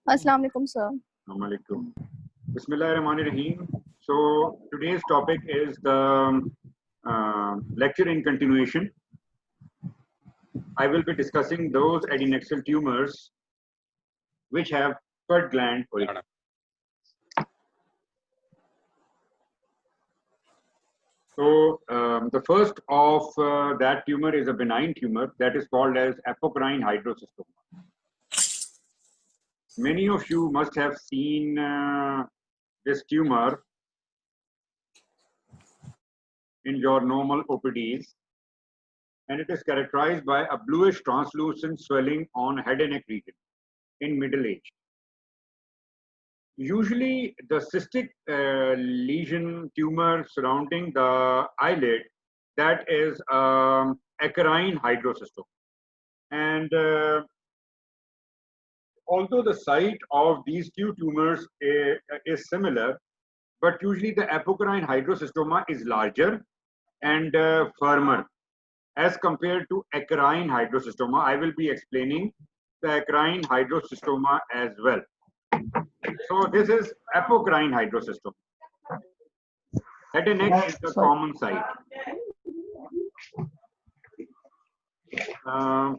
Assalamu alaikum, sir. Assalamualaikum. Bismillahirrahmanirrahim. So today's topic is the lecture in continuation. I will be discussing those adnexal tumors which have sweat gland origin. So the first of that tumor is a benign tumor that is called as apocrine hydrocystoma. Many of you must have seen this tumor in your normal OPDs, and it is characterized by a bluish translucent swelling on head and neck region in middle age. Usually the cystic lesion tumor surrounding the eyelid, that is acrine hydrocystoma. And although the site of these two tumors is similar, but usually the apocrine hydrocystoma is larger and firmer as compared to acrine hydrocystoma. I will be explaining the acrine hydrocystoma as well. So this is apocrine hydrocystoma. Head and neck is the common site.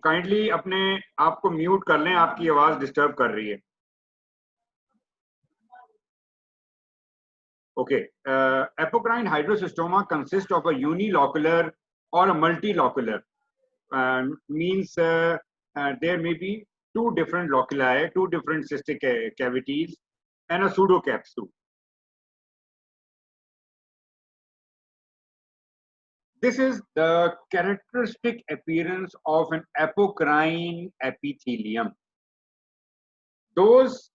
Kindly अपने आप को mute कर लें, आपकी आवाज disturb कर रही है. Okay, apocrine hydrocystoma consists of a unilocular or a multilocular. Means there may be two different loculi, two different cystic cavities, and a pseudocapsule. This is the characteristic appearance of an apocrine epithelium. Those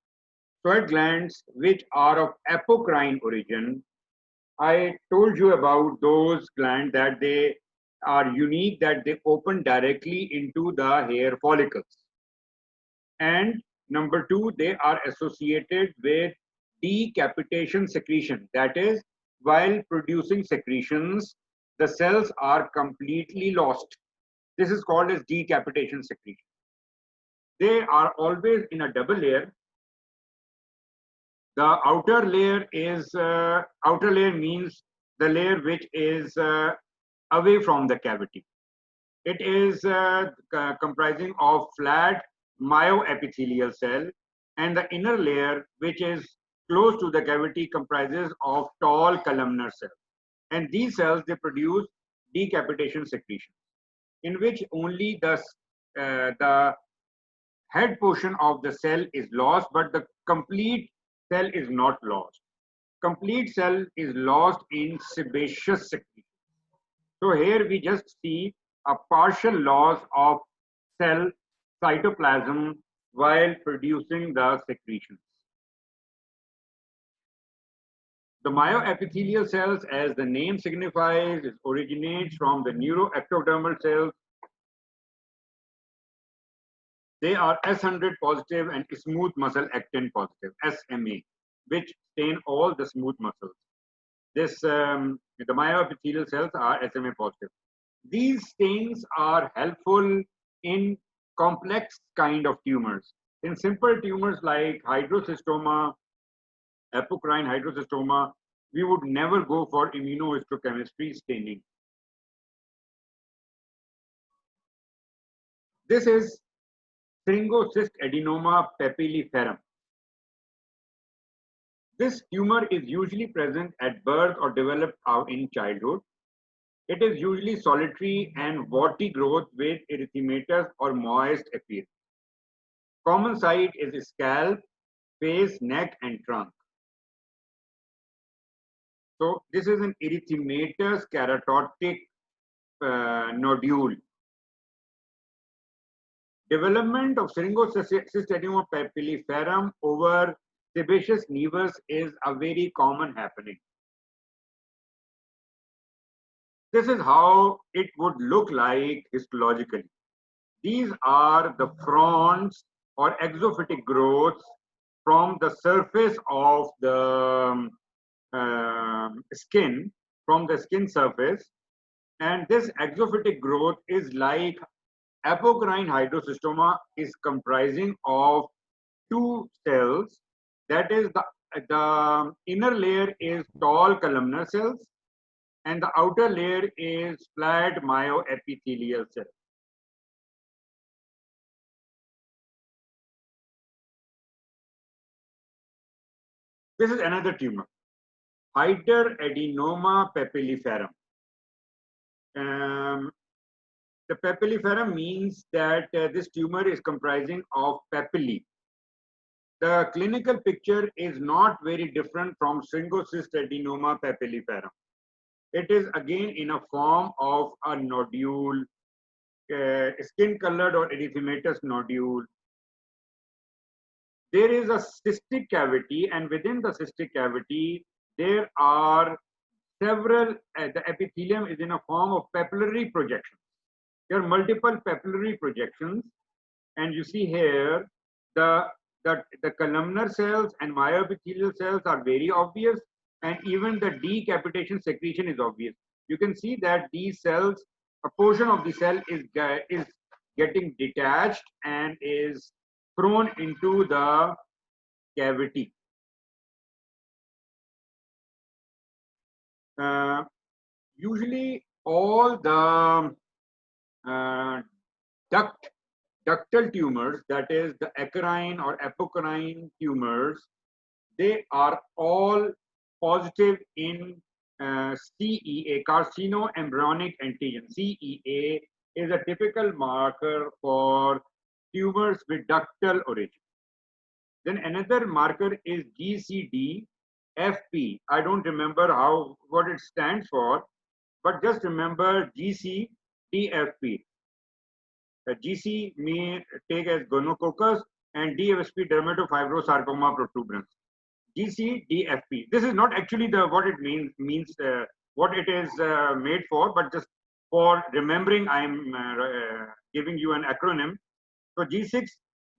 sweat glands which are of apocrine origin, I told you about those glands that they are unique, that they open directly into the hair follicles. And number two, they are associated with decapitation secretion. That is, while producing secretions, the cells are completely lost. This is called as decapitation secretion. They are always in a double layer. The outer layer is, outer layer means the layer which is away from the cavity. It is comprising of flat myoepithelial cell, and the inner layer which is close to the cavity comprises of tall columnar cells. And these cells, they produce decapitation secretion, in which only the head portion of the cell is lost, but the complete cell is not lost. Complete cell is lost in sebaceous secretion. So here we just see a partial loss of cell cytoplasm while producing the secretions. The myoepithelial cells, as the name signifies, it originates from the neuroectodermal cells. They are S100 positive and smooth muscle actin positive, SMA, which stain all the smooth muscles. This, the myoepithelial cells are SMA positive. These stains are helpful in complex kind of tumors. In simple tumors like hydrocystoma, apocrine hydrocystoma, we would never go for immunohistochemistry staining. This is syringocyst adenoma papilliferum. This tumor is usually present at birth or developed out in childhood. It is usually solitary and warty growth with erythematous or moist appearance. Common site is scalp, face, neck, and trunk. So this is an erythematous keratotic nodule. Development of syringocyst adenoma papilliferum over sebaceous nevus is a very common happening. This is how it would look like histologically. These are the fronds or exophytic growths from the surface of the skin, from the skin surface, and this exophytic growth is like apocrine hydrocystoma is comprising of two cells. That is the inner layer is tall columnar cells and the outer layer is flat myoepithelial cells. This is another tumor, hyderadenoma papilliferum. The papilliferum means that this tumor is comprising of papillae. The clinical picture is not very different from sphingocystadenomas papilliferum. It is again in a form of a nodule, skin-colored or erythematous nodule. There is a cystic cavity, and within the cystic cavity, there are several, the epithelium is in a form of papillary projections. There are multiple papillary projections, and you see here the columnar cells and myoepithelial cells are very obvious, and even the decapitation secretion is obvious. You can see that these cells, a portion of the cell is getting detached and is thrown into the cavity. Usually all the ductal tumors, that is the acarine or apocrine tumors, they are all positive in CEA, carcinoembryonic antigen. CEA is a typical marker for tumors with ductal origin. Then another marker is GCDFP. I don't remember what it stands for, but just remember GCDFP. GC may take as gonococcus and DFP dermatofibrosarcoma protuberans. GCDFP. This is not actually what it means what it is made for, but just for remembering, I'm giving you an acronym. So G6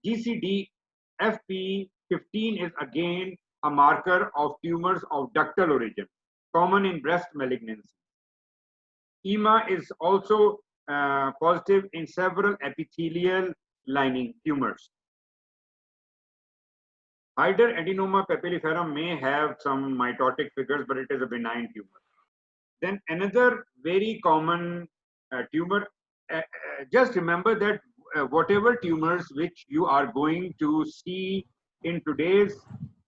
GCDFP15 is again a marker of tumors of ductal origin, common in breast malignancy. EMA is also positive in several epithelial lining tumors. Hyderadenoma papilliferum may have some mitotic figures, but it is a benign tumor. Then another very common tumor, just remember that whatever tumors which you are going to see in today's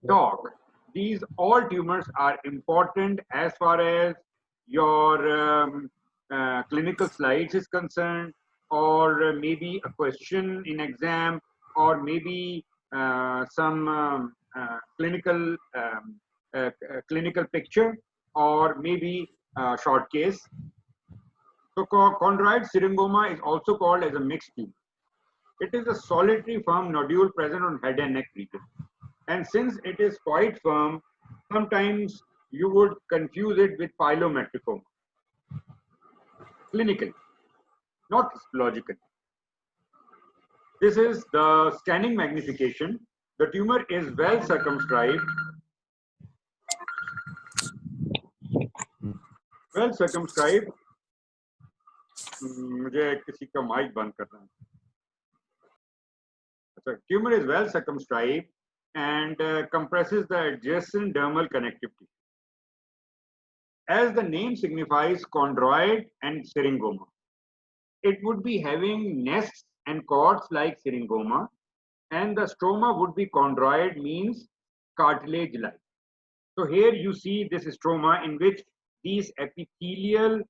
talk, these all tumors are important as far as your clinical slides is concerned, or maybe a question in exam, or maybe some clinical picture, or maybe short case. So chondroid syringoma is also called as a mixed tumor. It is a solitary firm nodule present on head and neck region. And since it is quite firm, sometimes you would confuse it with pilomatricoma. Clinically, not histologically. This is the scanning magnification. The tumor is well circumscribed. Well circumscribed. मुझे किसी का mic बंद करना है. So tumor is well circumscribed and compresses the adjacent dermal connective tissue. As the name signifies, chondroid and syringoma, it would be having nests and cords like syringoma, and the stroma would be chondroid, means cartilage-like. So here you see this stroma in which these epithelial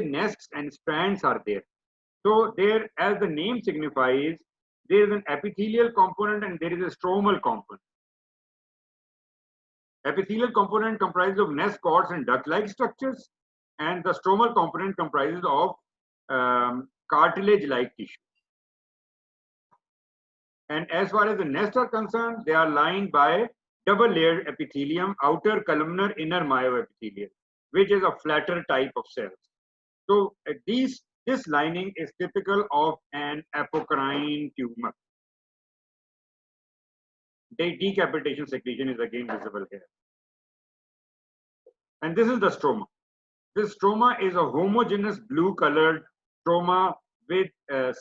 nests and strands are there. So there, as the name signifies, there is an epithelial component and there is a stromal component. Epithelial component comprises of nest, cords, and duct-like structures, and the stromal component comprises of cartilage-like tissue. And as far as the nests are concerned, they are lined by double-layered epithelium, outer columnar, inner myoepithelium, which is a flatter type of cells. So this lining is typical of an apocrine tumor. The decapitation secretion is again visible here. And this is the stroma. This stroma is a homogeneous blue-colored stroma with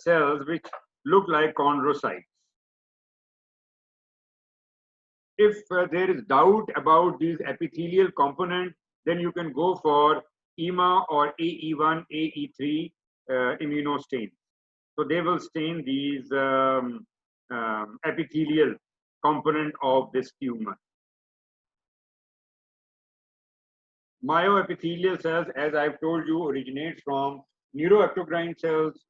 cells which look like chondrocytes. If there is doubt about these epithelial components, then you can go for EMA or AE1, AE3 immunostains. So they will stain these epithelial component of this tumor. Myoepithelial cells, as I've told you, originate from neuroectocrine cells.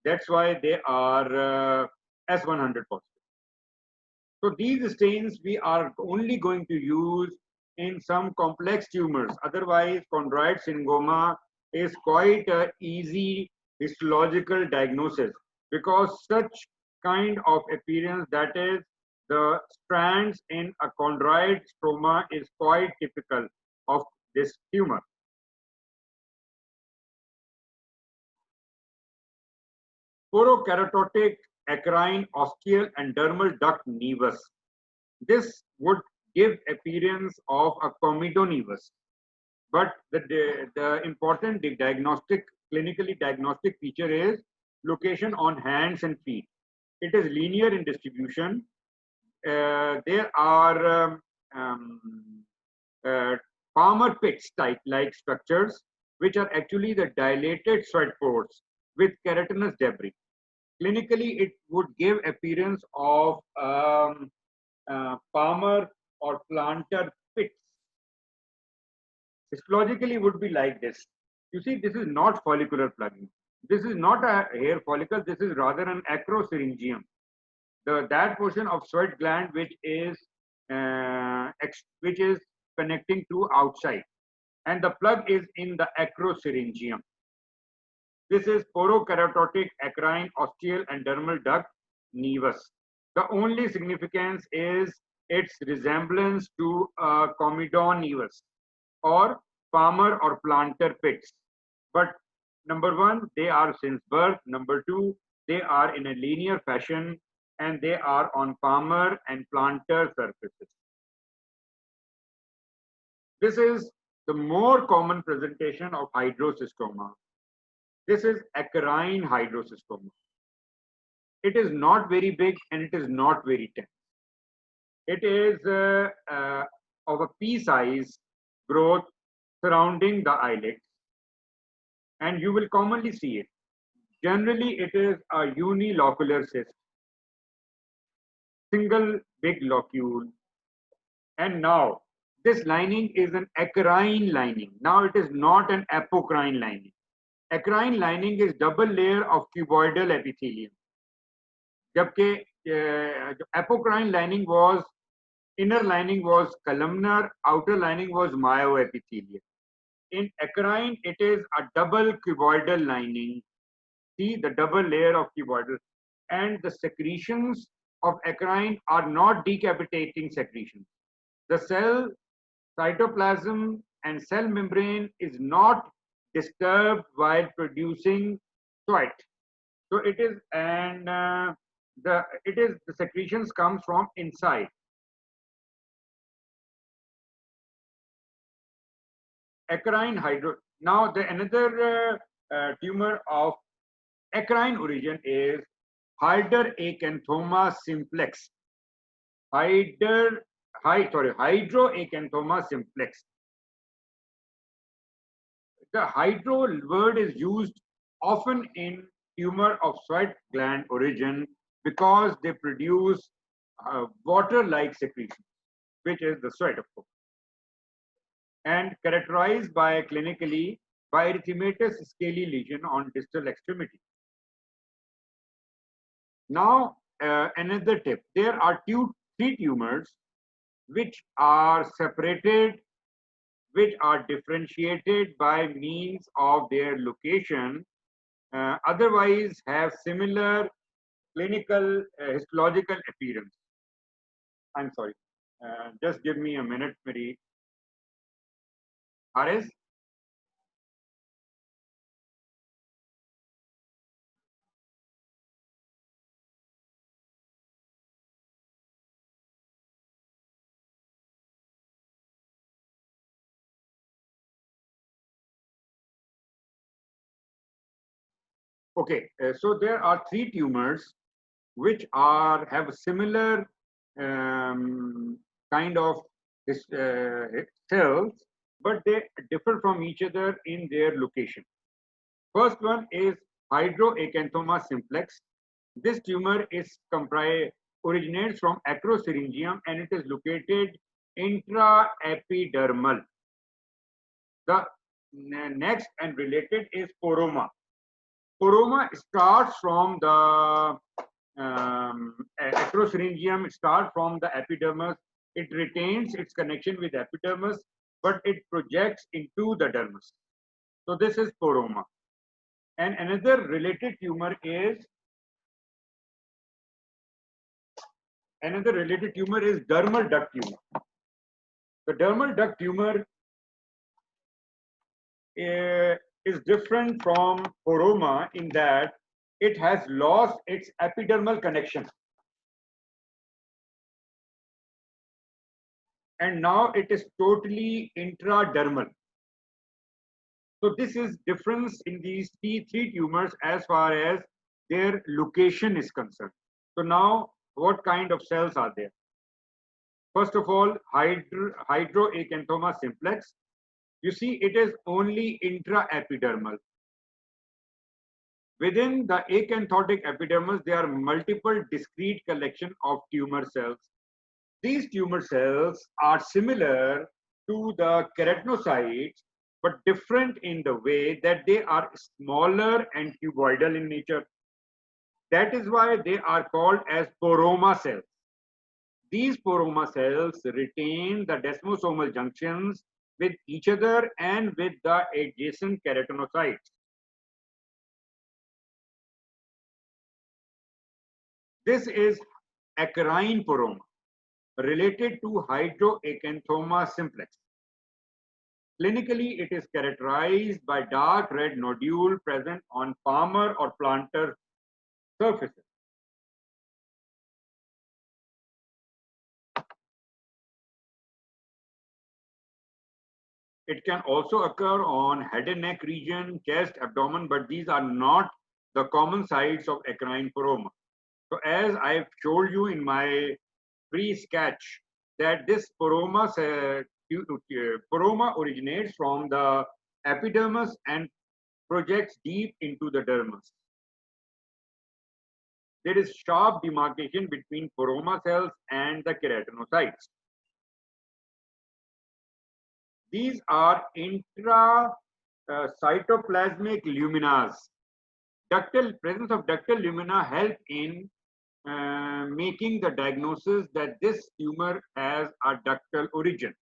That's why they are S100 positive. So these stains we are only going to use in some complex tumors. Otherwise, chondroid syngoma is quite an easy histological diagnosis, because such kind of appearance, that is the strands in a chondroid stroma, is quite typical of this tumor. Porokeratotic, acrine, ostial, and dermal duct nevus. This would give appearance of a comedonevus. But the important diagnostic, clinically diagnostic feature is location on hands and feet. It is linear in distribution. There are Palmer pits type like structures, which are actually the dilated sweat pores with keratinous debris. Clinically, it would give appearance of Palmer or plantar pits. Histologically would be like this. You see, this is not follicular plugging. This is not a hair follicle. This is rather an acrosyringium. That portion of sweat gland which is connecting to outside, and the plug is in the acrosyringium. This is porokeratotic, acrine, ostial, and dermal duct nevus. The only significance is its resemblance to a comedon nevus or Palmer or plantar pits. But number one, they are since birth. Number two, they are in a linear fashion, and they are on Palmer and plantar surfaces. This is the more common presentation of hydrocystoma. This is acrine hydrocystoma. It is not very big and it is not very dense. It is of a pea-size growth surrounding the eyelids, and you will commonly see it. Generally, it is a unilocular cyst, single big locule. And now, this lining is an acrine lining. Now, it is not an apocrine lining. Acrine lining is double layer of cuboidal epithelium. Jabke apocrine lining was, inner lining was columnar, outer lining was myoepithelial. In acrine, it is a double cuboidal lining. See the double layer of cuboidal, and the secretions of acrine are not decapitating secretions. The cell cytoplasm and cell membrane is not disturbed while producing sweat. So it is, and the secretions comes from inside. Acrine hydro. Now the another tumor of acrine origin is hydroacanthoma simplex. Hydroacanthoma simplex. The hydro word is used often in tumor of sweat gland origin because they produce water-like secretion, which is the sweat, of course, and characterized by clinically by erythematous scaly lesion on distal extremity. Now, another tip. There are three tumors which are separated, which are differentiated by means of their location, otherwise have similar clinical histological appearance. I'm sorry. Just give me a minute, Mary. Haris? Okay, so there are three tumors which have a similar kind of cells, but they differ from each other in their location. First one is hydroacanthoma simplex. This tumor originates from acrosyringium and it is located intraepidermal. The next and related is poroma. Poroma starts from the acrosyringium, starts from the epidermis. It retains its connection with epidermis, but it projects into the dermis. So this is poroma. And another related tumor is dermal duct tumor. The dermal duct tumor is different from poroma in that it has lost its epidermal connection. And now it is totally intradermal. So this is difference in these three tumors as far as their location is concerned. So now what kind of cells are there? First of all, hydroacanthoma simplex. You see, it is only intraepidermal. Within the acanthotic epidermis, there are multiple discrete collection of tumor cells. These tumor cells are similar to the keratinocytes, but different in the way that they are smaller and cuboidal in nature. That is why they are called as poroma cells. These poroma cells retain the desmosomal junctions with each other and with the adjacent keratinocytes. This is acrine poroma related to hydroacanthoma simplex. Clinically, it is characterized by dark red nodule present on palmar or plantar surfaces. It can also occur on head and neck region, chest, abdomen, but these are not the common sites of acrine poroma. So as I've showed you in my pre-sketch that this poroma originates from the epidermis and projects deep into the dermis. There is sharp demarcation between poroma cells and the keratinocytes. These are intracytoplasmic luminas. Presence of ductal lumina help in making the diagnosis that this tumor has a ductal origin.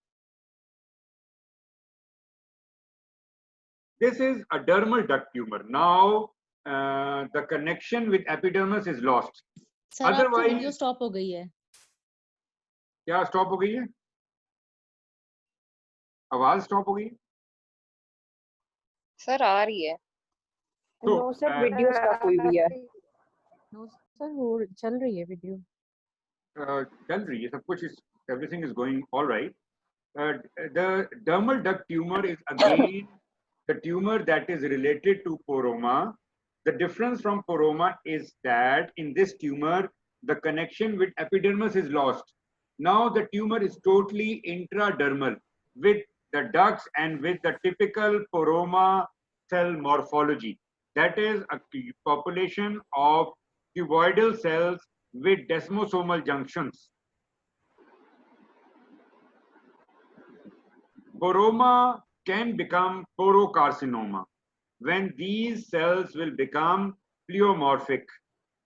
This is a dermal duct tumor. Now the connection with epidermis is lost. Sir आपकी video stop हो गई है. क्या stop हो गई है? आवाज stop हो गई? सर आ रही है. नो सर वीडियो स्टॉप हुई है. नो सर वो चल रही है वीडियो. चल रही है सब कुछ. Everything is going all right. The dermal duct tumor is again the tumor that is related to poroma. The difference from poroma is that in this tumor, the connection with epidermis is lost. Now the tumor is totally intradermal with the ducts and with the typical poroma cell morphology. That is a population of cuboidal cells with desmosomal junctions. Poroma can become porocarcinoma when these cells will become pleomorphic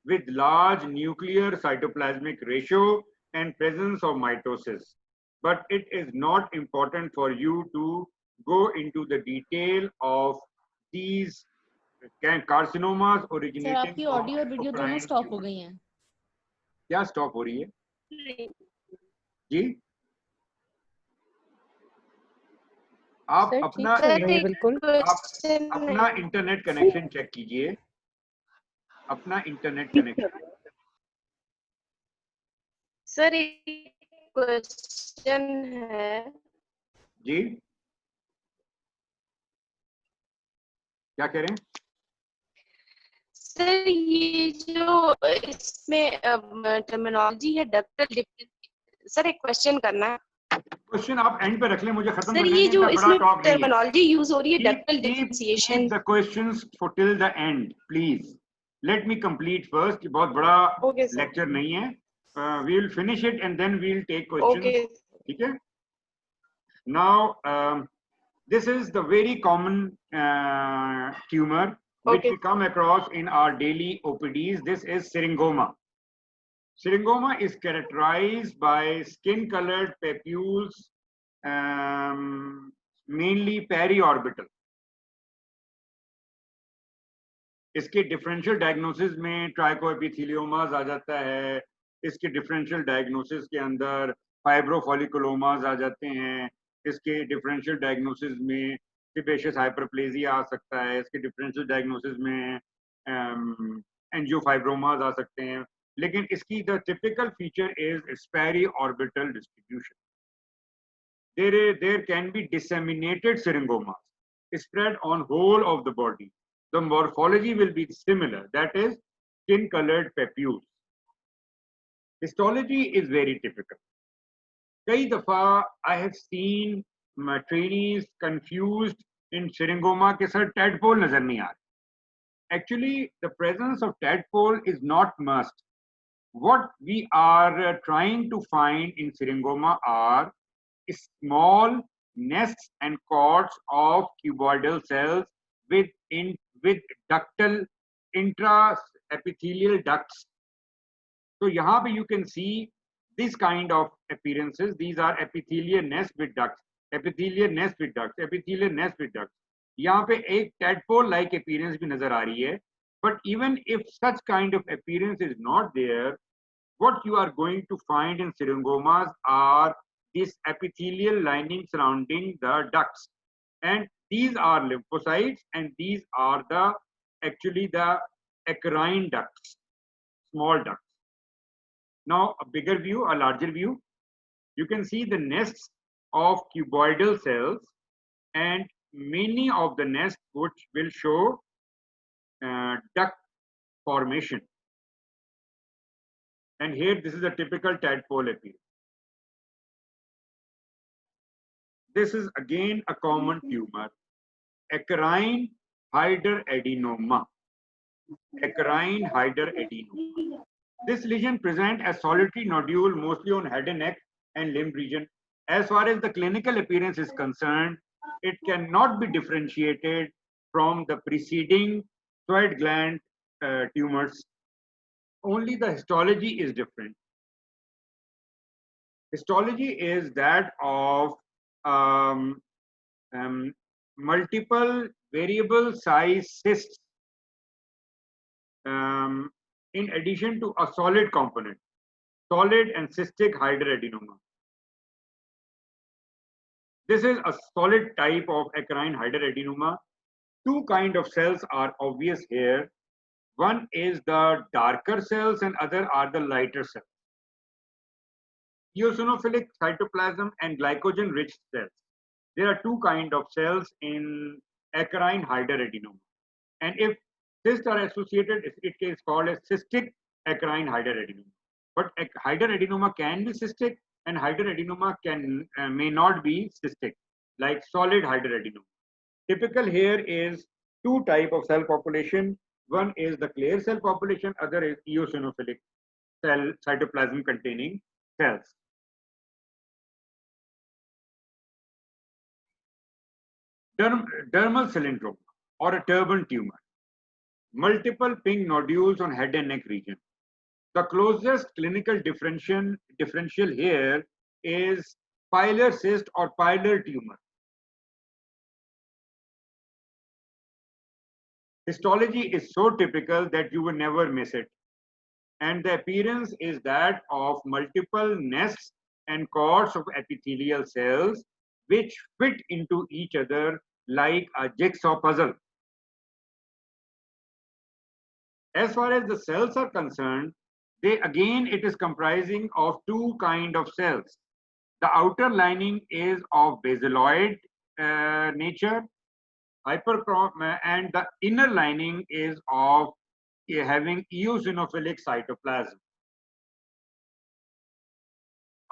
with large nuclear cytoplasmic ratio and presence of mitosis. But it is not important for you to go into the detail of these carcinomas originating. Sir आपकी audio और video दोनों stop हो गई हैं. क्या stop हो रही है जी? आप अपना इंटरनेट कनेक्शन चेक कीजिए. अपना इंटरनेट कनेक्शन. सर एक क्वेश्चन है जी. क्या कह रहे हैं सर ये जो इसमें टर्मिनोलॉजी है डक्टल, सर एक क्वेश्चन करना है। क्वेश्चन आप एंड पे रख लें, मुझे खत्म सर करने ये दें, जो इतना बड़ा इसमें टॉक नहीं है। टर्मिनोलॉजी यूज हो रही है ductal Keep differentiation. the questions for till the end, please. Let me complete first. बहुत बड़ा ओके सर। lecture नहीं है. We will finish it and then we will take questions. Okay ठीक है? Now, this is the very common tumor which Okay. we come across in our daily OPDs. This is syringoma. Syringoma is characterized by skin-colored papules, mainly periorbital. इसके differential diagnosis में ट्राइकोएपिथेलियोमास आ जाता है, इसके differential diagnosis के अंदर फाइब्रोफॉलिकुलोमास आ जाते हैं, इसके डिफरेंशियल डायग्नोसिस में सेबेशियस हाइपरप्लेजिया आ सकता है, इसके डिफरेंशियल डायग्नोसिस में एंजियोफाइब्रोमास आ सकते हैं, लेकिन इसकी the typical feature is स्पेरी orbital distribution. There can be disseminated syringomas spread on whole of the body. The morphology will be similar, that is skin-colored papules. Histology is very typical. कई दफा I have seen my trainees confused in syringoma के sir tadpole नजर नहीं आ रहे. Actually, the presence of tadpole is not must. What we are trying to find in syringoma are small nests and cords of cuboidal cells with ductal intraepithelial ducts. So यहाँ पे you can see this kind of appearances. These are epithelial nests with ducts, epithelial nests with ducts, epithelial nests with ducts. यहाँ पे एक tadpole like appearance भी नजर आ रही है. But even if such kind of appearance is not there, what you are going to find in syringomas are this epithelial lining surrounding the ducts, and these are lymphocytes, and these are the actually the eccrine ducts, small ducts. Now a bigger view, a larger view, you can see the nests of cuboidal cells, and many of the nests which will show duct formation. And here this is a typical tadpole appearance. This is again a common tumor, eccrine hyderadenoma. Eccrine hyderadenoma. This lesion presents as solitary nodule mostly on head and neck and limb region. As far as the clinical appearance is concerned, it cannot be differentiated from the preceding thyroid gland tumors. Only the histology is different. Histology is that of multiple variable size cysts in addition to a solid component, solid and cystic hyderadenoma. This is a solid type of eccrine hyderadenoma. Two kinds of cells are obvious here. One is the darker cells and other are the lighter cells. Eosinophilic cytoplasm and glycogen-rich cells. There are two kinds of cells in eccrine hyderadenoma. And if cysts are associated, it is called a cystic eccrine hyderadenoma. But hyderadenoma can be cystic, and hyderadenoma may not be cystic, like solid hyderadenoma. Typical here is two types of cell population. One is the clear cell population, other is eosinophilic cell cytoplasm containing cells. Dermal cylindroma or a turban tumor. Multiple pink nodules on head and neck region. The closest clinical differential here is pilar cyst or pilar tumor. Histology is so typical that you will never miss it. And the appearance is that of multiple nests and cords of epithelial cells which fit into each other like a jigsaw puzzle. As far as the cells are concerned, it is comprising of two kinds of cells. The outer lining is of basaloid nature, and the inner lining is of having eosinophilic cytoplasm.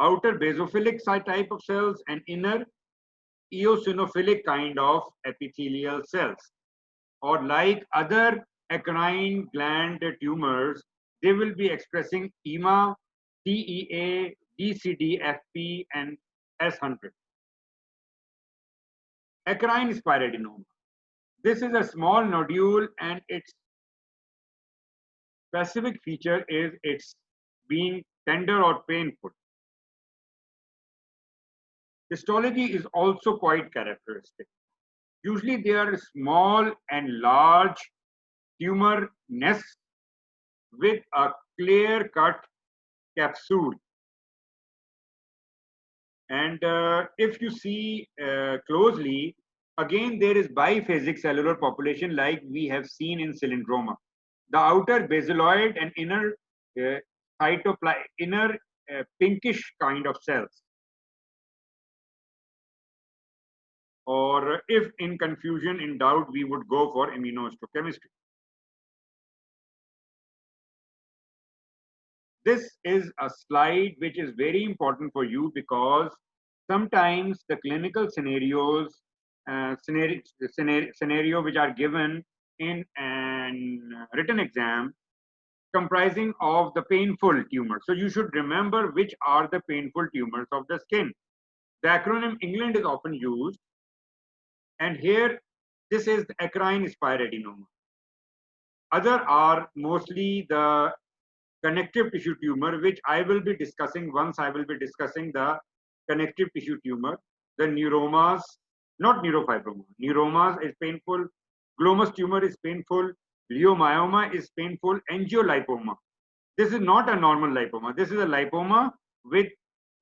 Outer basophilic type of cells and inner eosinophilic kind of epithelial cells. Or like other eccrine gland tumors, they will be expressing EMA, TEA, DCD, FP, and S100. Eccrine spiroadenoma. This is a small nodule, and its specific feature is its being tender or painful. Histology is also quite characteristic. Usually they are small and large tumor nests with a clear-cut capsule. And if you see closely, again there is biphasic cellular population like we have seen in cylindroma. The outer basaloid and inner pinkish kind of cells. Or if in confusion, in doubt, we would go for immunohistochemistry. This is a slide which is very important for you because sometimes the clinical scenarios, scenario which are given in an written exam comprising of the painful tumors. So you should remember which are the painful tumors of the skin. The acronym England is often used. And here, this is the eccrine spiroadenoma. Other are mostly the connective tissue tumor, which I will be discussing once I will be discussing the connective tissue tumor. The neuromas, not neurofibroma. Neuromas is painful. Glomus tumor is painful. Leiomyoma is painful. Angiolipoma. This is not a normal lipoma. This is a lipoma with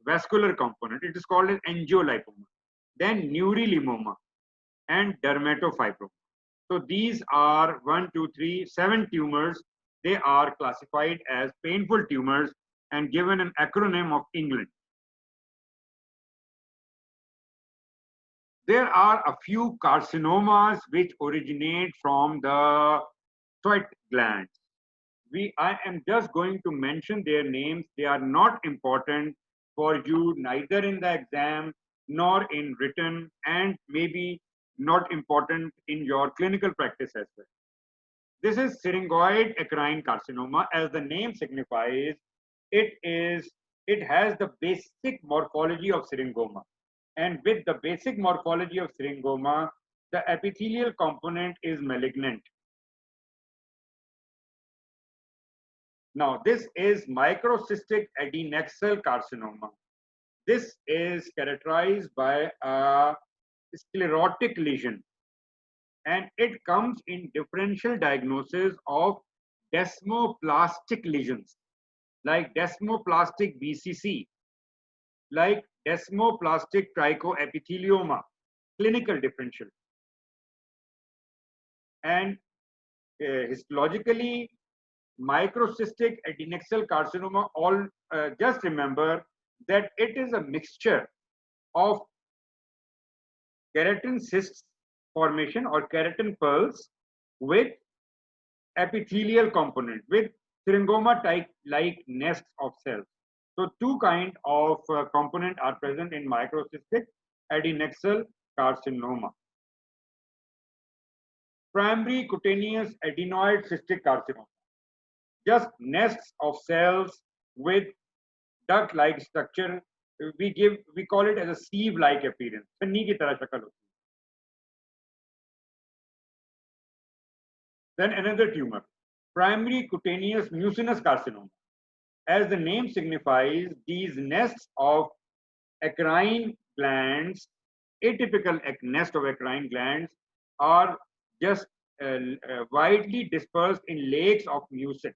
vascular component. It is called as angiolipoma. Then neurilemoma and dermatofibroma. So these are 7 tumors. They are classified as painful tumors and given an acronym of England. There are a few carcinomas which originate from the sweat glands. I am just going to mention their names. They are not important for you neither in the exam nor in written, and maybe not important in your clinical practice as well. This is syringoid eccrine carcinoma. As the name signifies, it has the basic morphology of syringoma. And with the basic morphology of syringoma, the epithelial component is malignant. Now, this is microcystic adnexal carcinoma. This is characterized by a sclerotic lesion, and it comes in differential diagnosis of desmoplastic lesions like desmoplastic BCC, like desmoplastic trichoepithelioma, clinical differential. And histologically, microcystic adnexal carcinoma, just remember that it is a mixture of keratin cysts formation or keratin pearls with epithelial component, with syringoma type like nests of cells. So two kinds of component are present in microcystic adnexal carcinoma. Primary cutaneous adenoid cystic carcinoma, just nests of cells with duct-like structure. We call it as a sieve-like appearance. Then another tumor, primary cutaneous mucinous carcinoma. As the name signifies, these nests of eccrine glands, atypical nest of eccrine glands, are just widely dispersed in lakes of mucin.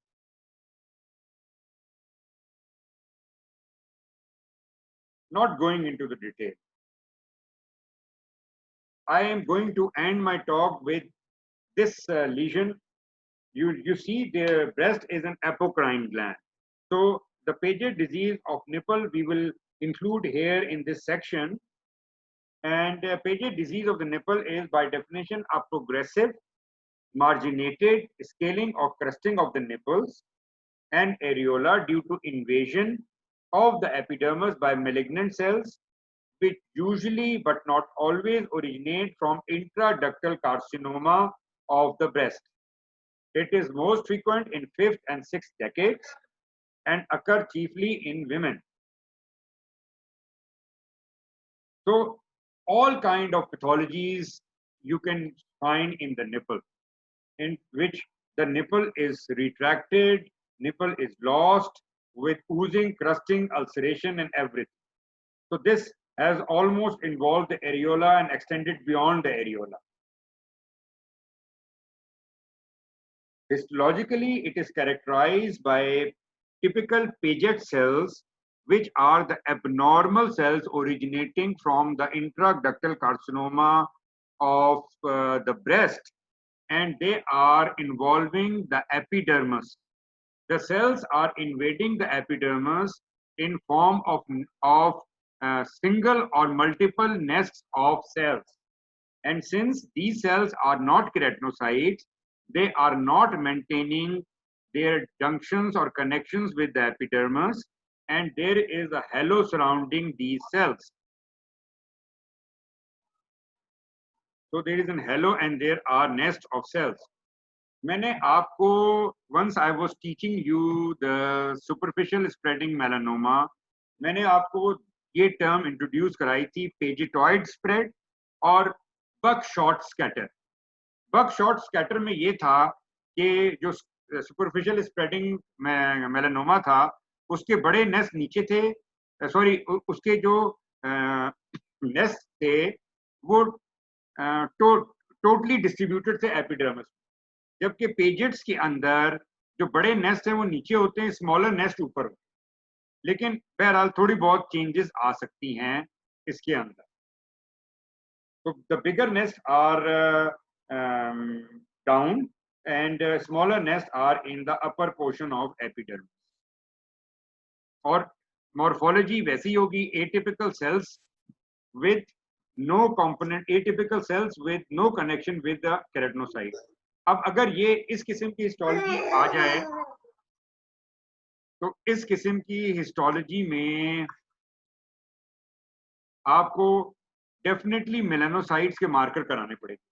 Not going into the detail. I am going to end my talk with this lesion. You see the breast is an apocrine gland. So the Paget disease of nipple we will include here in this section. And Paget disease of the nipple is by definition a progressive marginated scaling or crusting of the nipples and areola due to invasion of the epidermis by malignant cells, which usually but not always originate from intraductal carcinoma of the breast. It is most frequent in 5th and 6th decades and occur chiefly in women. So all kind of pathologies you can find in the nipple, in which the nipple is retracted, nipple is lost with oozing, crusting, ulceration and everything. So this has almost involved the areola and extended beyond the areola. Histologically, it is characterized by typical Paget cells, which are the abnormal cells originating from the intraductal carcinoma of the breast, and they are involving the epidermis. The cells are invading the epidermis in form of single or multiple nests of cells. And since these cells are not keratinocytes, they are not maintaining their junctions or connections with the epidermis, and there is a halo surrounding these cells. So there is an halo and there are nests of cells. मैंने आपको, once I was teaching you the superficial spreading melanoma, मैंने आपको ये term introduce कराई थी pagetoid spread और buckshot scatter. Buckshot scatter में ये था कि जो superficial spreading melanoma था, उसके बड़े नेस्ट नीचे थे, सॉरी उसके जो नेस्ट थे वो टोटली डिस्ट्रीब्यूटेड थे एपिडर्मिस, जबकि पेजेट्स के अंदर जो बड़े नेस्ट हैं वो नीचे होते हैं, स्मॉलर नेस्ट ऊपर होते हैं, लेकिन बहरहाल थोड़ी बहुत चेंजेस आ सकती हैं इसके अंदर. तो the bigger nest are down and smaller nests are in the upper portion of epidermis. और morphology वैसी होगी, atypical cells with no component, atypical cells with no connection with the keratinocyte. अब अगर ये इस किस्म की हिस्टोलॉजी आ जाए तो इस किस्म की हिस्टोलॉजी में आपको डेफिनेटली मेलानोसाइट्स के मार्कर कराने पड़ेंगे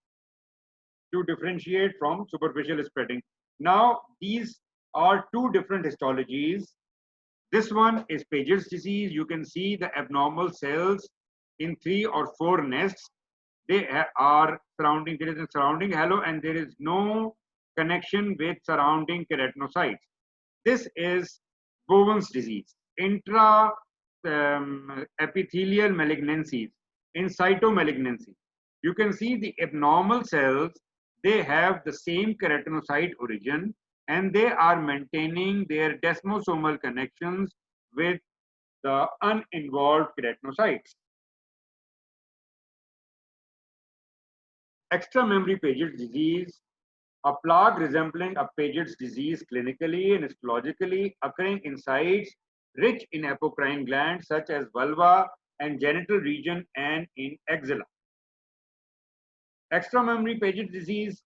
to differentiate from superficial spreading. Now, these are two different histologies. This one is Paget's disease. You can see the abnormal cells in 3 or 4 nests. They are surrounding, there is a surrounding halo and there is no connection with surrounding keratinocytes. This is Bowen's disease, intra epithelial malignancies, in cytomalignancy. You can see the abnormal cells, they have the same keratinocyte origin and they are maintaining their desmosomal connections with the uninvolved keratinocytes. Extramammary Paget's disease, a plaque resembling a Paget's disease clinically and histologically, occurring in sites rich in apocrine glands such as vulva and genital region and in axilla. Extramammary Paget's disease,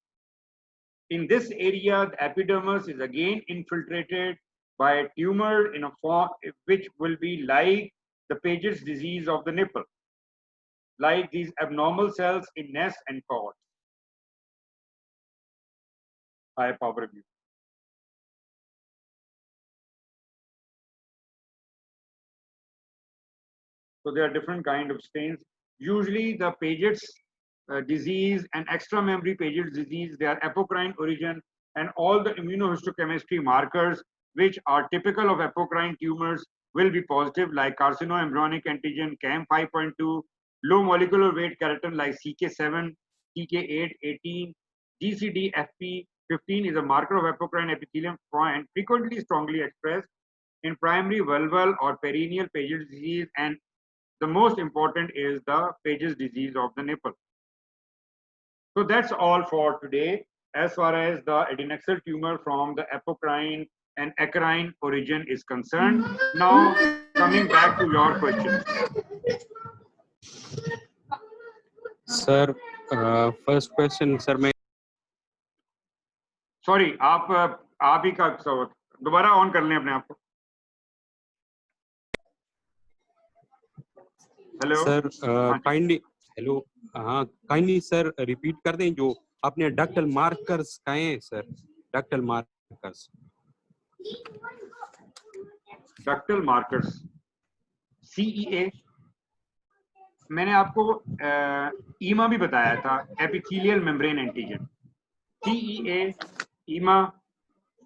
in this area, the epidermis is again infiltrated by a tumor in a form which will be like the Paget's disease of the nipple, like these abnormal cells in nests and cords. High power view. So there are different kinds of stains. Usually the Paget's disease and extramammary Paget's disease, they are apocrine origin, and all the immunohistochemistry markers which are typical of apocrine tumors will be positive, like carcinoembryonic antigen CAM5.2, low molecular weight keratin like CK7, CK8, 18, GCD-FP15 is a marker of apocrine epithelium and frequently strongly expressed in primary vulval or perineal Paget's disease, and the most important is the Paget's disease of the nipple. So that's all for today as far as the adnexal tumor from the apocrine and acarine origin is concerned. Now coming back to your questions. Sir, first question, sir. Sorry, आप ही का दोबारा on कर लें अपने आप को। Hello sir kindly, hello, हाँ kindly sir repeat कर दें जो आपने डक्टल मार्कर्स कहे हैं sir, ductal markers. Ductal markers, CEA, मैंने आपको ईमा भी बताया था, epithelial membrane antigen. CEA, EMA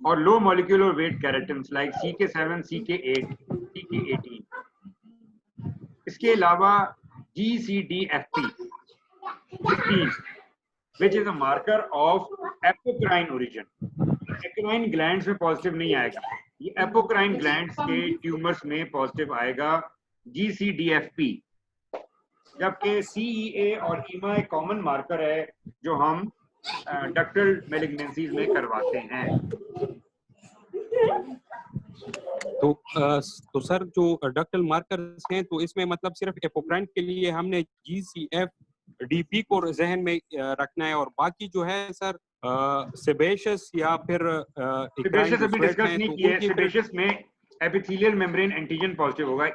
और low molecular weight keratins like CK7, CK8, CK18। इसके अलावा GCDFP 15, which is a marker of apocrine origin. Apocrine glands में पॉजिटिव नहीं आएगा, ये एपोक्राइन ग्लैंड्स के ट्यूमर्स में पॉजिटिव आएगा GCDFP, जबकि CEA और ईमा एक कॉमन मार्कर है जो हम डक्टल मैलिग्नेंसीज में करवाते हैं। तो सर जो डक्टल मार्कर्स हैं तो इसमें मतलब सिर्फ एपोक्राइन के लिए हमने GCFDP को जहन में रखना है, और बाकी जो है सर सेबेशियस या फिर सेबेशियस अभी डिस्कस नहीं किया है। सेबेशियस में एपिथेलियल मेम्ब्रेन एंटीजन पॉजिटिव होगा,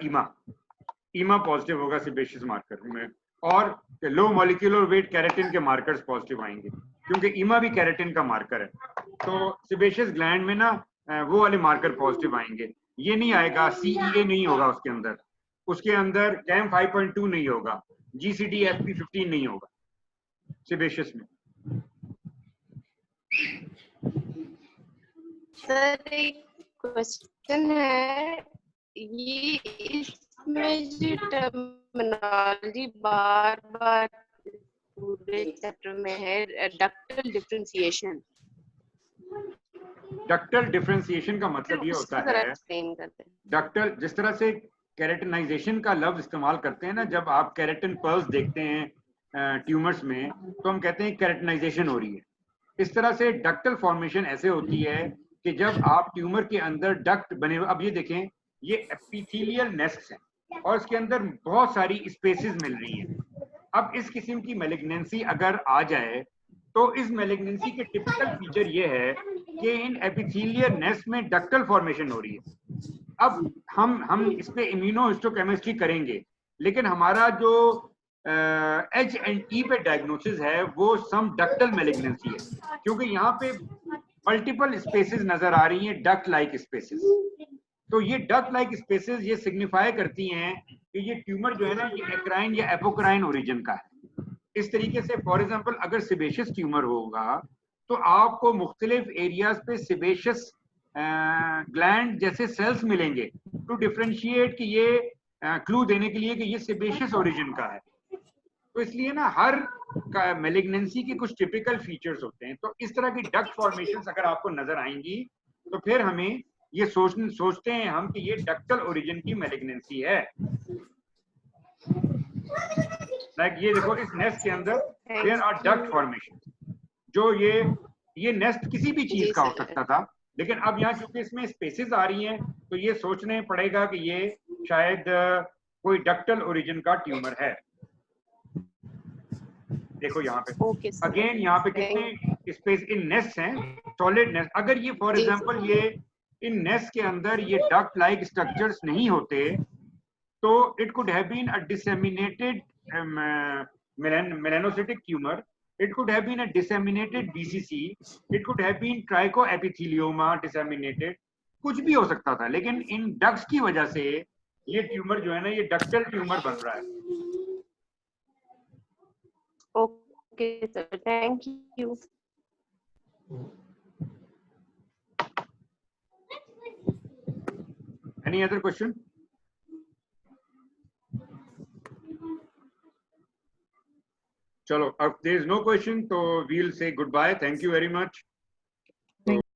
ईमा पॉजिटिव होगा सेबेशियस मार्कर में, और लो मॉलिक्यूलर वेट केराटिन के मार्कर्स पॉजिटिव आएंगे क्योंकि ईमा भी केराटिन का मार्कर है। तो सेबेशियस ग्लैंड में ना वो वाले मार्कर पॉजिटिव आएंगे, ये नहीं आएगा। CEA नहीं होगा उसके अंदर CAM 5.2 नहीं होगा, GCDFP 15 नहीं होगा सेबेशियस में। सर एक क्वेश्चन है, ये इसमें जो टर्मिनोलॉजी बार बार पूरे चैप्टर में है, डक्टल डिफरेंशिएशन। डक्टल डिफरेंशिएशन का मतलब ये होता है, डक्टल जिस तरह से केराटिनाइजेशन का लफ्ज इस्तेमाल करते हैं ना, जब आप केराटिन पर्ल्स देखते हैं ट्यूमर्स में तो हम कहते हैं केराटिनाइजेशन हो रही है। इस तरह से डक्टल फॉर्मेशन ऐसे होती है कि जब आप ट्यूमर के अंदर डक्ट बने हुए, अब ये देखें, ये एपिथेलियल नेस्ट्स हैं और इसके अंदर बहुत सारी स्पेसेस मिल रही हैं। अब इस किस्म की मैलिग्नेंसी अगर आ जाए तो इस मैलिग्नेंसी के टिपिकल फीचर ये है कि इन एपिथेलियल नेस्ट्स में डक्टल फॉर्मेशन हो रही है। अब हम इस पे इम्यूनोहिस्टोकेमिस्ट्री करेंगे, लेकिन हमारा जो H&E पे डायग्नोसिस है वो सम डक्टल मैलिग्नेंसी है, क्योंकि यहाँ पे मल्टीपल स्पेसेस नजर आ रही हैं, डक्ट लाइक स्पेसेस। तो ये डक्ट लाइक स्पेसेस ये सिग्निफाई करती हैं कि ये ट्यूमर जो है ना ये एक्राइन या एपोक्राइन ओरिजिन का है। इस तरीके से फॉर एग्जांपल अगर सिबेशियस ट्यूमर होगा तो आपको मुख्तलिफ एरियाज पे सिबेशियस ग्लैंड जैसे सेल्स मिलेंगे टू डिफरेंशिएट कि ये क्लू देने के लिए कि ये सिबेशियस ओरिजिन का है। तो इसलिए ना हर मैलिग्नेंसी के कुछ टिपिकल फीचर्स होते हैं। तो इस तरह की डक्ट फॉर्मेशंस अगर आपको नजर आएंगी तो फिर हमें ये सोचते हैं हम कि ये डक्टल ओरिजिन की मैलिग्नेंसी है। लाइक ये देखो, इस नेस्ट के अंदर देयर आर डक्ट फॉर्मेशन, जो ये नेस्ट किसी भी चीज का हो सकता था, लेकिन अब यहाँ चूंकि इसमें स्पेसेस आ रही हैं तो ये सोचने पड़ेगा कि ये शायद कोई डक्टल ओरिजिन का ट्यूमर है। देखो यहाँ पे अगेन यहाँ पे कितने स्पेस इन नेस्ट हैं, सॉलिड नेस्ट। अगर ये फॉर एग्जांपल ये इन नेस्ट के अंदर ये डक्ट लाइक स्ट्रक्चर्स नहीं होते तो it could have been a disseminated melanocytic tumor, it could have been a disseminated BCC, it could have been trichoepithelioma disseminated, कुछ भी हो सकता था, लेकिन इन डक्ट्स की वजह से ये ट्यूमर जो है ना ये डक्टल ट्यूमर बन रहा है। Okay sir, thank you. Any other question? Chalo, if there is no question, so we'll say goodbye. Thank you very much.